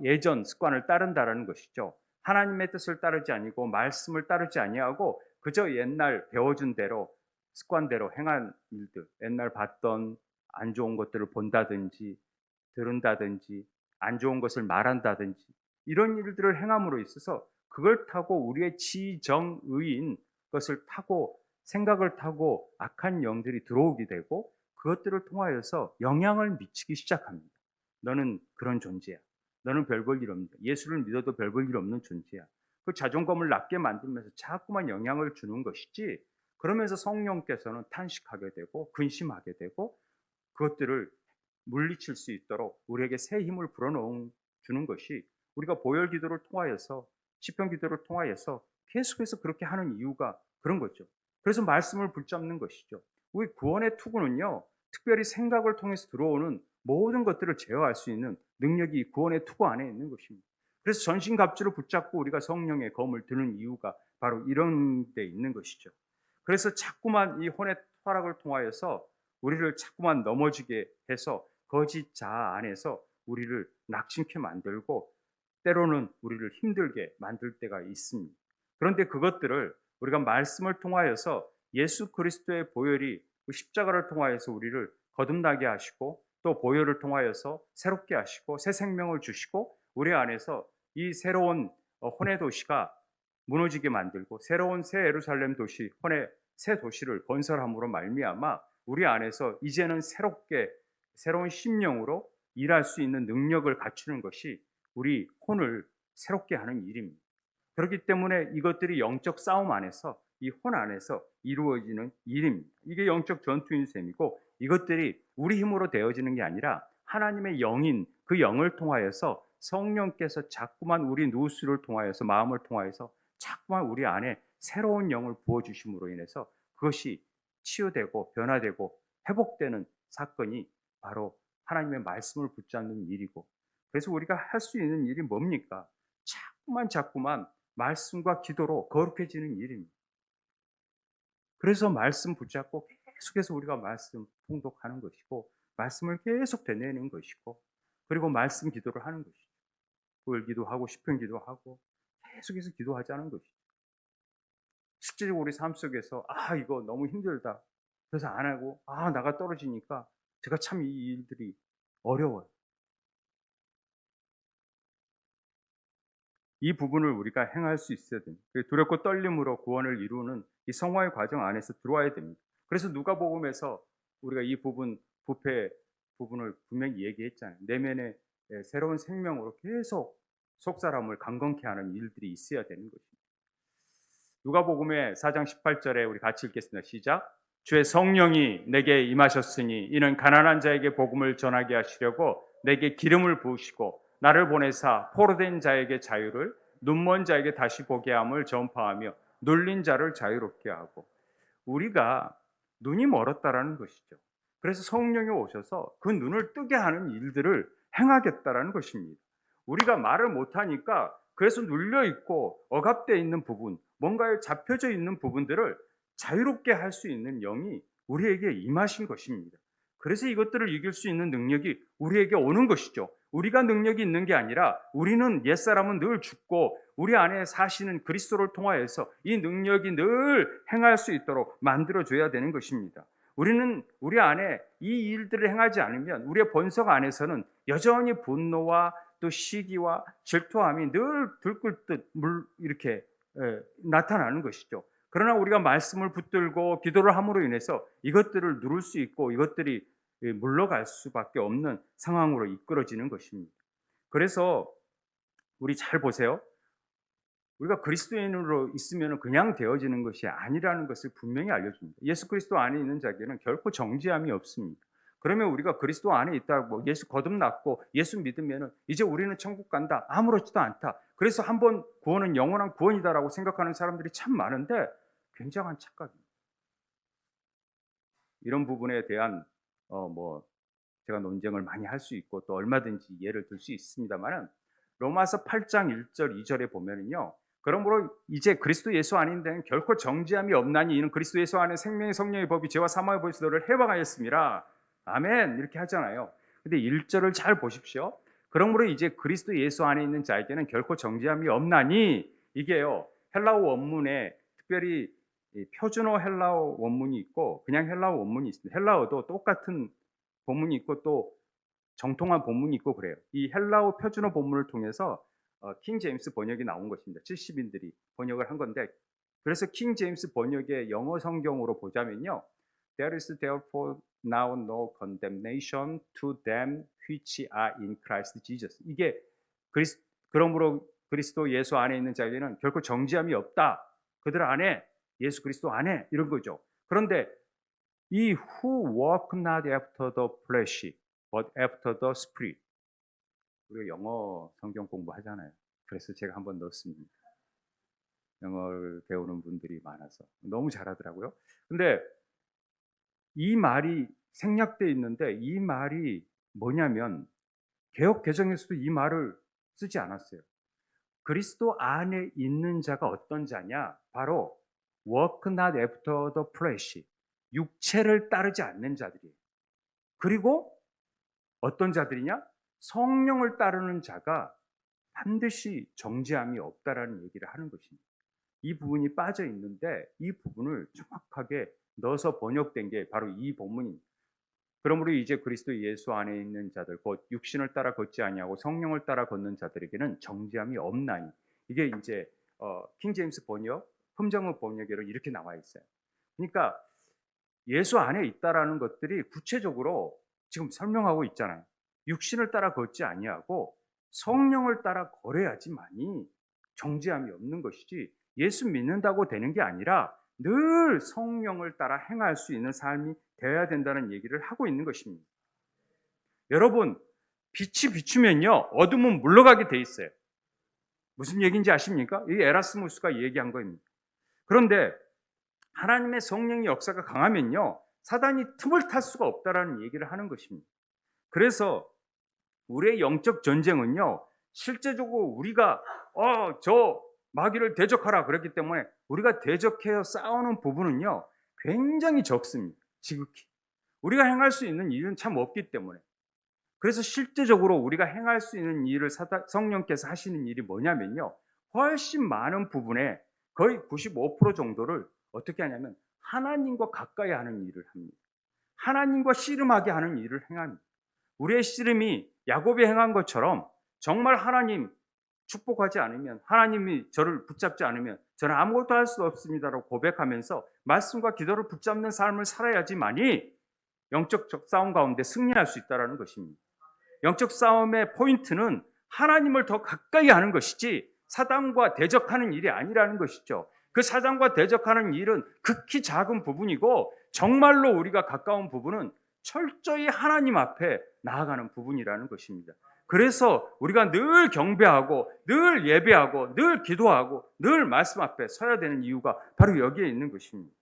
예전 습관을 따른다라는 것이죠. 하나님의 뜻을 따르지 아니고 말씀을 따르지 아니하고 그저 옛날 배워준 대로 습관대로 행한 일들, 옛날 봤던 안 좋은 것들을 본다든지 들은다든지 안 좋은 것을 말한다든지 이런 일들을 행함으로 있어서 그걸 타고 우리의 지정의인 것을 타고 생각을 타고 악한 영들이 들어오게 되고 그것들을 통하여서 영향을 미치기 시작합니다. 너는 그런 존재야. 너는 별 볼 일 없는다. 예수를 믿어도 별 볼 일 없는 존재야. 그 자존감을 낮게 만들면서 자꾸만 영향을 주는 것이지, 그러면서 성령께서는 탄식하게 되고 근심하게 되고 그것들을 물리칠 수 있도록 우리에게 새 힘을 불어넣어 주는 것이, 우리가 보혈 기도를 통하여서 시편 기도를 통하여서 계속해서 그렇게 하는 이유가 그런 거죠. 그래서 말씀을 붙잡는 것이죠. 우리 구원의 투구는요, 특별히 생각을 통해서 들어오는 모든 것들을 제어할 수 있는 능력이 이 구원의 투구 안에 있는 것입니다. 그래서 전신갑주를 붙잡고 우리가 성령의 검을 드는 이유가 바로 이런 데 있는 것이죠. 그래서 자꾸만 이 혼의 타락을 통하여서 우리를 자꾸만 넘어지게 해서 거짓 자아 안에서 우리를 낙심케 만들고 때로는 우리를 힘들게 만들 때가 있습니다. 그런데 그것들을 우리가 말씀을 통하여서 예수 그리스도의 보혈이 그 십자가를 통하여서 우리를 거듭나게 하시고 또 보혈을 통하여서 새롭게 하시고 새 생명을 주시고 우리 안에서 이 새로운 혼의 도시가 무너지게 만들고 새로운 새 예루살렘 도시, 혼의 새 도시를 건설함으로 말미암아 우리 안에서 이제는 새롭게 새로운 심령으로 일할 수 있는 능력을 갖추는 것이 우리 혼을 새롭게 하는 일입니다. 그렇기 때문에 이것들이 영적 싸움 안에서 이 혼 안에서 이루어지는 일입니다. 이게 영적 전투인 셈이고 이것들이 우리 힘으로 되어지는 게 아니라 하나님의 영인 그 영을 통하여서 성령께서 자꾸만 우리 누수를 통하여서 마음을 통하여서 자꾸만 우리 안에 새로운 영을 부어주심으로 인해서 그것이 치유되고 변화되고 회복되는 사건이 바로 하나님의 말씀을 붙잡는 일이고, 그래서 우리가 할 수 있는 일이 뭡니까? 자꾸만 말씀과 기도로 거룩해지는 일입니다. 그래서 말씀 붙잡고 계속해서 우리가 말씀 통독하는 것이고 말씀을 계속 되뇌는 것이고 그리고 말씀 기도를 하는 것이죠. 구일 기도하고 시편 기도하고 계속해서 기도하자는 것이죠. 실제적으로 우리 삶 속에서 이거 너무 힘들다 그래서 안 하고 나가 떨어지니까 제가 참 이 일들이 어려워요. 이 부분을 우리가 행할 수 있어야 됩니다. 두렵고 떨림으로 구원을 이루는 이 성화의 과정 안에서 들어와야 됩니다. 그래서 누가복음에서 우리가 이 부분 부패 부분을 분명히 얘기했잖아요. 내면에 새로운 생명으로 계속 속사람을 강건케 하는 일들이 있어야 되는 것입니다. 누가복음의 4장 18절에 우리 같이 읽겠습니다. 시작. 주의 성령이 내게 임하셨으니 이는 가난한 자에게 복음을 전하게 하시려고 내게 기름을 부으시고 나를 보내사 포로된 자에게 자유를 눈먼 자에게 다시 보게 함을 전파하며 눌린 자를 자유롭게 하고, 우리가 눈이 멀었다라는 것이죠. 그래서 성령이 오셔서 그 눈을 뜨게 하는 일들을 행하겠다라는 것입니다. 우리가 말을 못하니까 그래서 눌려있고 억압되어 있는 부분, 뭔가에 잡혀져 있는 부분들을 자유롭게 할 수 있는 영이 우리에게 임하신 것입니다. 그래서 이것들을 이길 수 있는 능력이 우리에게 오는 것이죠. 우리가 능력이 있는 게 아니라 우리는 옛사람은 늘 죽고 우리 안에 사시는 그리스도를 통하여서 이 능력이 늘 행할 수 있도록 만들어줘야 되는 것입니다. 우리는 우리 안에 이 일들을 행하지 않으면 우리의 본성 안에서는 여전히 분노와 또 시기와 질투함이 늘 들끓듯 이렇게 나타나는 것이죠. 그러나 우리가 말씀을 붙들고 기도를 함으로 인해서 이것들을 누를 수 있고 이것들이 물러갈 수밖에 없는 상황으로 이끌어지는 것입니다. 그래서 우리 잘 보세요. 우리가 그리스도인으로 있으면 그냥 되어지는 것이 아니라는 것을 분명히 알려줍니다. 예수 그리스도 안에 있는 자에게는 결코 정죄함이 없습니다. 그러면 우리가 그리스도 안에 있다고 예수 거듭났고 예수 믿으면 이제 우리는 천국 간다, 아무렇지도 않다, 그래서 한번 구원은 영원한 구원이다라고 생각하는 사람들이 참 많은데 굉장한 착각입니다. 이런 부분에 대한 제가 논쟁을 많이 할 수 있고 또 얼마든지 예를 들 수 있습니다만은, 로마서 8장 1절 2절에 보면은요, 그러므로 이제 그리스도 예수 안에 있는 데는 결코 정죄함이 없나니 이는 그리스도 예수 안에 생명의 성령의 법이 죄와 사망의 법에서 너를 해방하였습니다. 아멘, 이렇게 하잖아요. 근데 1절을 잘 보십시오. 그러므로 이제 그리스도 예수 안에 있는 자에게는 결코 정죄함이 없나니, 이게요, 헬라어 원문에 특별히 표준어 헬라어 원문이 있고 그냥 헬라어 원문이 있습니다. 헬라어도 똑같은 본문이 있고 또 정통한 본문이 있고 그래요. 이 헬라어 표준어 본문을 통해서 킹 제임스 번역이 나온 것입니다. 70인들이 번역을 한 건데, 그래서 킹 제임스 번역의 영어 성경으로 보자면요, There is therefore now no condemnation to them which are in Christ Jesus. 이게 그러므로 그리스도 예수 안에 있는 자에게는 결코 정죄함이 없다, 그들 안에, 예수 그리스도 안에, 이런 거죠. 그런데 이 who walk not after the flesh but after the spirit, 우리가 영어 성경 공부하잖아요. 그래서 제가 한번 넣었습니다. 영어를 배우는 분들이 많아서 너무 잘하더라고요. 근데 이 말이 생략되어 있는데, 이 말이 뭐냐면 개역 개정에서도 이 말을 쓰지 않았어요. 그리스도 안에 있는 자가 어떤 자냐? 바로 walk not after the flesh, 육체를 따르지 않는 자들이에요. 그리고 어떤 자들이냐? 성령을 따르는 자가 반드시 정죄함이 없다라는 얘기를 하는 것입니다. 이 부분이 빠져 있는데 이 부분을 정확하게 넣어서 번역된 게 바로 이 본문입니다. 그러므로 이제 그리스도 예수 안에 있는 자들, 곧 육신을 따라 걷지 아니하고 성령을 따라 걷는 자들에게는 정죄함이 없나니, 이게 이제 킹 제임스 번역, 흠정의 번역에는 이렇게 나와 있어요. 그러니까 예수 안에 있다라는 것들이 구체적으로 지금 설명하고 있잖아요. 육신을 따라 걷지 아니하고 성령을 따라 걸어야지만이 정죄함이 없는 것이지, 예수 믿는다고 되는 게 아니라 늘 성령을 따라 행할 수 있는 삶이 되어야 된다는 얘기를 하고 있는 것입니다. 여러분, 빛이 비추면요, 어둠은 물러가게 돼 있어요. 무슨 얘기인지 아십니까? 이게 에라스무스가 얘기한 겁니다. 그런데 하나님의 성령의 역사가 강하면요, 사단이 틈을 탈 수가 없다라는 얘기를 하는 것입니다. 그래서 우리의 영적 전쟁은요, 실제적으로 우리가 저 마귀를 대적하라 그랬기 때문에 우리가 대적해서 싸우는 부분은요 굉장히 적습니다. 지극히 우리가 행할 수 있는 일은 참 없기 때문에. 그래서 실제적으로 우리가 행할 수 있는 일을 성령께서 하시는 일이 뭐냐면요, 훨씬 많은 부분에 거의 95% 정도를 어떻게 하냐면 하나님과 가까이 하는 일을 합니다. 하나님과 씨름하게 하는 일을 행합니다. 우리의 씨름이 야곱이 행한 것처럼 정말 하나님 축복하지 않으면, 하나님이 저를 붙잡지 않으면 저는 아무것도 할 수 없습니다라고 고백하면서 말씀과 기도를 붙잡는 삶을 살아야지만이 영적 싸움 가운데 승리할 수 있다는 것입니다. 영적 싸움의 포인트는 하나님을 더 가까이 하는 것이지 사단과 대적하는 일이 아니라는 것이죠. 그 사단과 대적하는 일은 극히 작은 부분이고, 정말로 우리가 가까운 부분은 철저히 하나님 앞에 나아가는 부분이라는 것입니다. 그래서 우리가 늘 경배하고 늘 예배하고 늘 기도하고 늘 말씀 앞에 서야 되는 이유가 바로 여기에 있는 것입니다.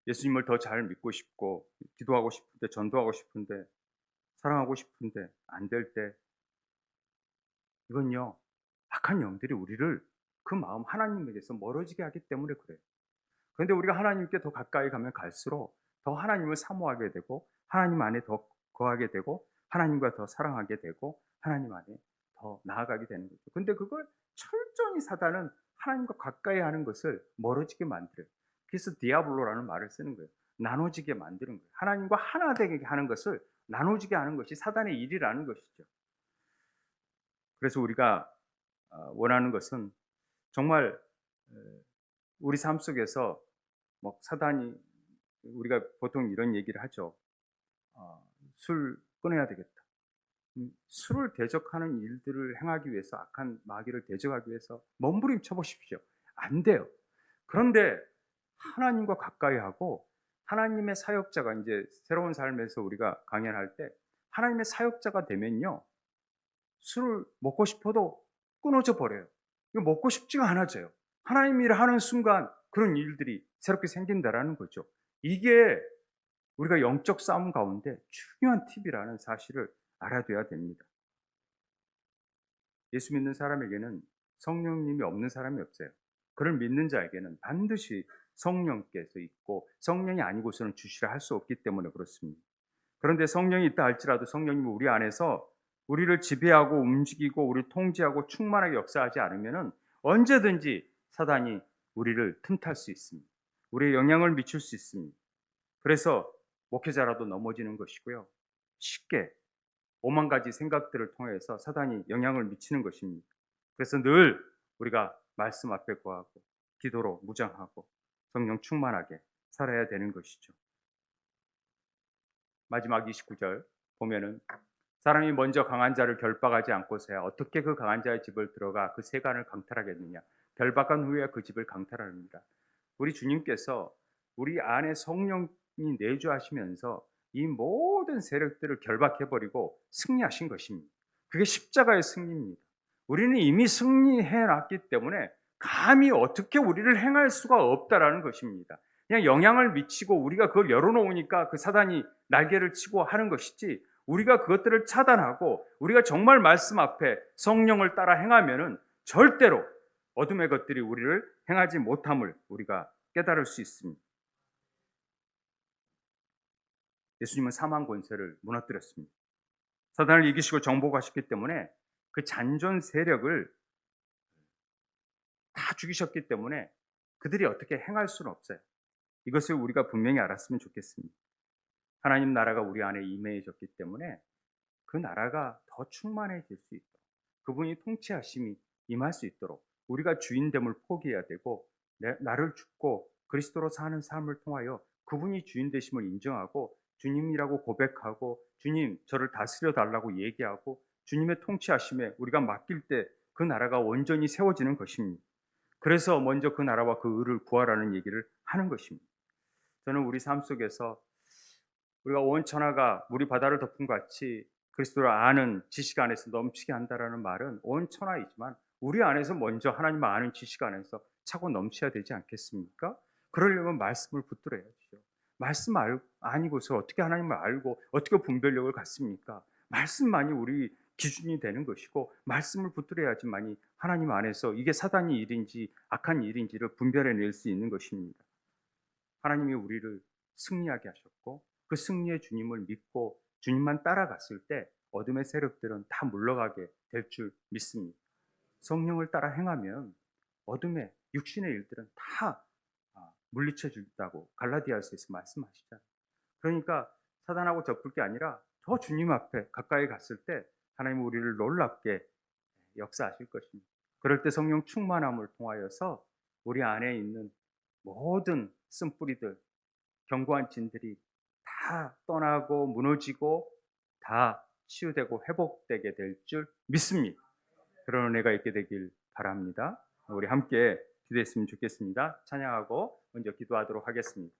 예수님을 더 잘 믿고 싶고 기도하고 싶은데, 전도하고 싶은데, 사랑하고 싶은데 안 될 때, 이건요 악한 영들이 우리를 그 마음 하나님에게서 멀어지게 하기 때문에 그래요. 그런데 우리가 하나님께 더 가까이 가면 갈수록 더 하나님을 사모하게 되고 하나님 안에 더 거하게 되고 하나님과 더 사랑하게 되고 하나님 안에 더 나아가게 되는 거죠. 근데 그걸 철저히 사단은 하나님과 가까이 하는 것을 멀어지게 만들어요. 그래서 디아블로라는 말을 쓰는 거예요. 나눠지게 만드는 거예요. 하나님과 하나 되게 하는 것을 나눠지게 하는 것이 사단의 일이라는 것이죠. 그래서 우리가 원하는 것은 정말 우리 삶 속에서 사단이 우리가 보통 이런 얘기를 하죠. 술 끊어야 되겠다. 술을 대적하는 일들을 행하기 위해서, 악한 마귀를 대적하기 위해서 몸부림쳐 보십시오. 안 돼요. 그런데 하나님과 가까이 하고 하나님의 사역자가, 이제 새로운 삶에서 우리가 강연할 때 하나님의 사역자가 되면요, 술을 먹고 싶어도 끊어져 버려요. 이거 먹고 싶지가 않아져요. 하나님 일을 하는 순간 그런 일들이 새롭게 생긴다라는 거죠. 이게 우리가 영적 싸움 가운데 중요한 팁이라는 사실을 알아둬야 됩니다. 예수 믿는 사람에게는 성령님이 없는 사람이 없어요. 그를 믿는 자에게는 반드시 성령께서 있고, 성령이 아니고서는 주시라 할 수 없기 때문에 그렇습니다. 그런데 성령이 있다 할지라도 성령님이 우리 안에서 우리를 지배하고 움직이고 우리를 통제하고 충만하게 역사하지 않으면 언제든지 사단이 우리를 틈탈 수 있습니다. 우리의 영향을 미칠 수 있습니다. 그래서 목회자라도 넘어지는 것이고요, 쉽게 오만 가지 생각들을 통해서 사단이 영향을 미치는 것입니다. 그래서 늘 우리가 말씀 앞에 거하고 기도로 무장하고 성령 충만하게 살아야 되는 것이죠. 마지막 29절 보면은, 사람이 먼저 강한 자를 결박하지 않고서야 어떻게 그 강한 자의 집을 들어가 그 세간을 강탈하겠느냐. 결박한 후에 그 집을 강탈합니다. 우리 주님께서 우리 안에 성령이 내주하시면서 이 모든 세력들을 결박해버리고 승리하신 것입니다. 그게 십자가의 승리입니다. 우리는 이미 승리해 놨기 때문에 감히 어떻게 우리를 행할 수가 없다라는 것입니다. 그냥 영향을 미치고 우리가 그걸 열어놓으니까 그 사단이 날개를 치고 하는 것이지, 우리가 그것들을 차단하고 우리가 정말 말씀 앞에 성령을 따라 행하면은 절대로 어둠의 것들이 우리를 행하지 못함을 우리가 깨달을 수 있습니다. 예수님은 사망 권세를 무너뜨렸습니다. 사단을 이기시고 정복하셨기 때문에 그 잔존 세력을 다 죽이셨기 때문에 그들이 어떻게 행할 수는 없어요. 이것을 우리가 분명히 알았으면 좋겠습니다. 하나님 나라가 우리 안에 임해졌기 때문에 그 나라가 더 충만해질 수 있도록, 그분이 통치하심이 임할 수 있도록 우리가 주인됨을 포기해야 되고, 나를 죽고 그리스도로 사는 삶을 통하여 그분이 주인 되심을 인정하고 주님이라고 고백하고, 주님 저를 다스려 달라고 얘기하고, 주님의 통치하심에 우리가 맡길 때 그 나라가 온전히 세워지는 것입니다. 그래서 먼저 그 나라와 그 의를 구하라는 얘기를 하는 것입니다. 저는 우리 삶 속에서 우리가 온 천하가 물이 바다를 덮은 같이 그리스도를 아는 지식 안에서 넘치게 한다라는 말은 온 천하이지만 우리 안에서 먼저 하나님을 아는 지식 안에서 차고 넘쳐야 되지 않겠습니까? 그러려면 말씀을 붙들어야죠. 말씀 아니고서 어떻게 하나님을 알고 어떻게 분별력을 갖습니까? 말씀만이 우리 기준이 되는 것이고, 말씀을 붙들어야지만이 하나님 안에서 이게 사단의 일인지 악한 일인지를 분별해낼 수 있는 것입니다. 하나님이 우리를 승리하게 하셨고, 그 승리의 주님을 믿고 주님만 따라갔을 때 어둠의 세력들은 다 물러가게 될 줄 믿습니다. 성령을 따라 행하면 어둠의 육신의 일들은 다 물리쳐 준다고 갈라디아서에서 말씀하시잖아요. 그러니까 사단하고 접을 게 아니라 더 주님 앞에 가까이 갔을 때 하나님은 우리를 놀랍게 역사하실 것입니다. 그럴 때 성령 충만함을 통하여서 우리 안에 있는 모든 쓴뿌리들, 견고한 진들이 다 떠나고 무너지고 다 치유되고 회복되게 될 줄 믿습니다. 그런 은혜가 있게 되길 바랍니다. 우리 함께 기도했으면 좋겠습니다. 찬양하고 먼저 기도하도록 하겠습니다.